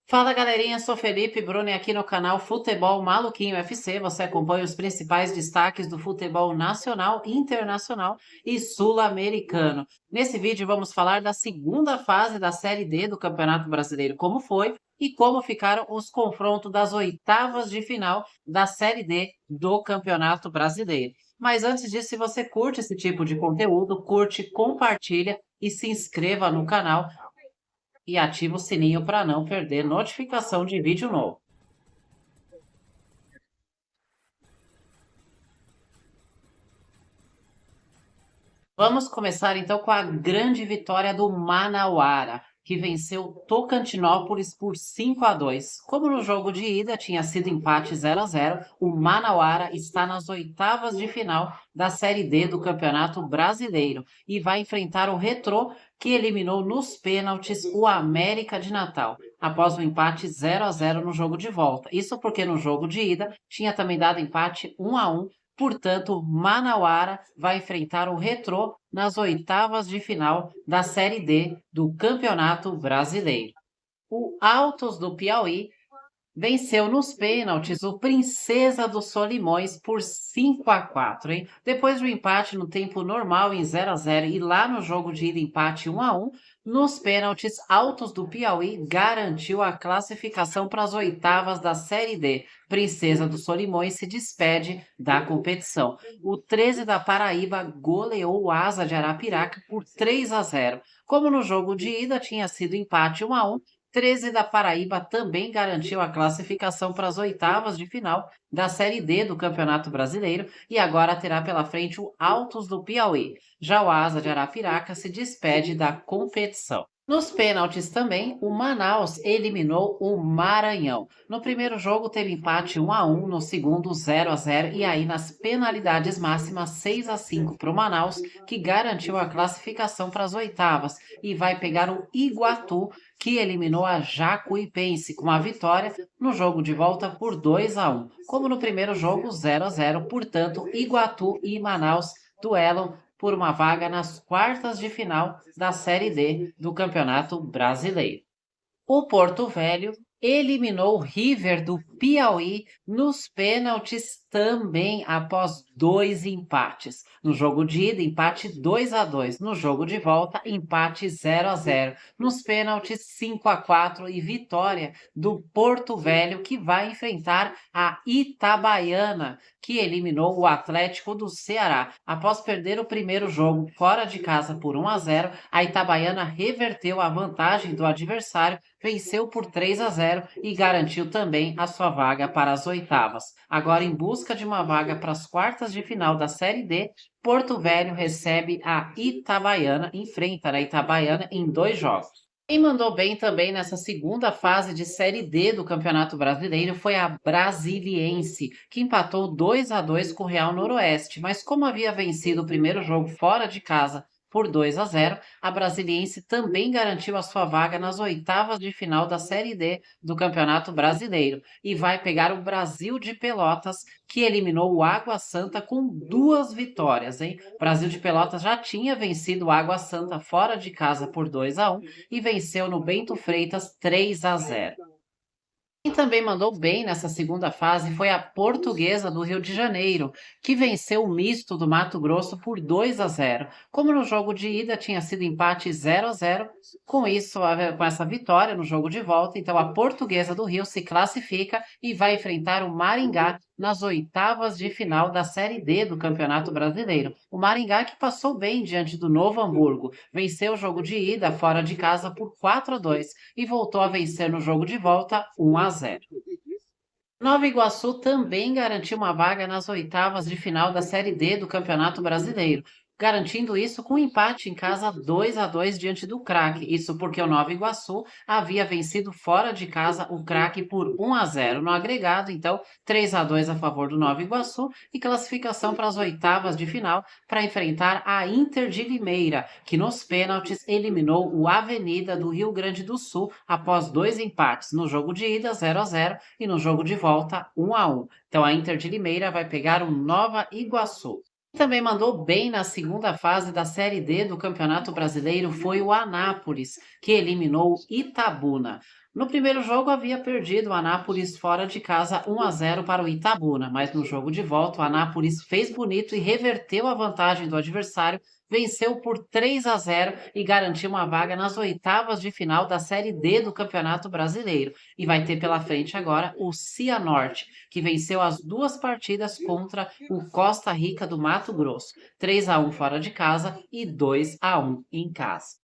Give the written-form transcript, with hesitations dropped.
Fala galerinha, sou Felipe Bruni aqui no canal Futebol Maluquinho FC. Você acompanha os principais destaques do futebol nacional, internacional e sul-americano. Nesse vídeo vamos falar da segunda fase da Série D do Campeonato Brasileiro, como foi e como ficaram os confrontos das oitavas de final da Série D do Campeonato Brasileiro. Mas antes disso, se você curte esse tipo de conteúdo, curte, compartilha e se inscreva no canal e ativa o sininho para não perder notificação de vídeo novo. Vamos começar então com a grande vitória do Manauara, que venceu Tocantinópolis por 5-2. Como no jogo de ida tinha sido empate 0-0, o Manauara está nas oitavas de final da Série D do Campeonato Brasileiro e vai enfrentar o Retrô, que eliminou nos pênaltis o América de Natal, após o empate 0-0 no jogo de volta. Isso porque no jogo de ida tinha também dado empate 1-1. Portanto, Manauara vai enfrentar o Retrô nas oitavas de final da Série D do Campeonato Brasileiro. O Altos do Piauí venceu nos pênaltis o Princesa dos Solimões por 5-4, hein? Depois do empate no tempo normal em 0-0 e lá no jogo de ida empate 1-1, nos pênaltis, Altos do Piauí garantiu a classificação para as oitavas da Série D. Princesa dos Solimões se despede da competição. O 13 da Paraíba goleou o Asa de Arapiraca por 3-0. Como no jogo de ida tinha sido empate 1-1, 13 da Paraíba também garantiu a classificação para as oitavas de final da Série D do Campeonato Brasileiro e agora terá pela frente o Altos do Piauí. Já o Asa de Arapiraca se despede da competição. Nos pênaltis também, o Manaus eliminou o Maranhão. No primeiro jogo teve empate 1-1, no segundo 0-0 e aí nas penalidades máximas 6-5 para o Manaus, que garantiu a classificação para as oitavas e vai pegar o Iguatu, que eliminou a Jacuipense com a vitória no jogo de volta por 2-1. Como no primeiro jogo 0-0, portanto, Iguatu e Manaus duelam por uma vaga nas quartas de final da Série D do Campeonato Brasileiro. O Porto Velho eliminou o River do Piauí nos pênaltis também após 2 empates. No jogo de ida, empate 2-2. No jogo de volta, empate 0-0. Nos pênaltis, 5-4 e vitória do Porto Velho, que vai enfrentar a Itabaiana, que eliminou o Atlético do Ceará. Após perder o primeiro jogo fora de casa por 1-0, a Itabaiana reverteu a vantagem do adversário, venceu por 3-0 e garantiu também a sua vaga para as oitavas. Agora, em busca de uma vaga para as quartas de final da Série D, Porto Velho recebe a Itabaiana, enfrenta a Itabaiana em 2 jogos. Quem mandou bem também nessa segunda fase de Série D do Campeonato Brasileiro foi a Brasiliense, que empatou 2-2 com o Real Noroeste, mas como havia vencido o primeiro jogo fora de casa por 2-0, a Brasiliense também garantiu a sua vaga nas oitavas de final da Série D do Campeonato Brasileiro e vai pegar o Brasil de Pelotas, que eliminou o Água Santa com 2 vitórias, hein? O Brasil de Pelotas já tinha vencido o Água Santa fora de casa por 2-1 e venceu no Bento Freitas 3-0. Quem também mandou bem nessa segunda fase foi a Portuguesa do Rio de Janeiro, que venceu o Misto do Mato Grosso por 2-0. Como no jogo de ida tinha sido empate 0-0, com isso, com essa vitória no jogo de volta, então a Portuguesa do Rio se classifica e vai enfrentar o Maringá nas oitavas de final da Série D do Campeonato Brasileiro. O Maringá que passou bem diante do Novo Hamburgo, venceu o jogo de ida fora de casa por 4-2 e voltou a vencer no jogo de volta 1-0. Nova Iguaçu também garantiu uma vaga nas oitavas de final da Série D do Campeonato Brasileiro, garantindo isso com um empate em casa 2-2 diante do Craque. Isso porque o Nova Iguaçu havia vencido fora de casa o Craque por 1-0 no agregado, então 3-2 a favor do Nova Iguaçu e classificação para as oitavas de final para enfrentar a Inter de Limeira, que nos pênaltis eliminou o Avenida do Rio Grande do Sul após 2 empates, no jogo de ida 0-0 e no jogo de volta 1-1. Então a Inter de Limeira vai pegar o Nova Iguaçu. Também mandou bem na segunda fase da Série D do Campeonato Brasileiro foi o Anápolis, que eliminou o Itabuna. No primeiro jogo havia perdido o Anápolis fora de casa 1-0 para o Itabuna, mas no jogo de volta o Anápolis fez bonito e reverteu a vantagem do adversário, venceu por 3-0 e garantiu uma vaga nas oitavas de final da Série D do Campeonato Brasileiro. E vai ter pela frente agora o Cianorte, que venceu as duas partidas contra o Costa Rica do Mato Grosso, 3-1 fora de casa e 2-1 em casa.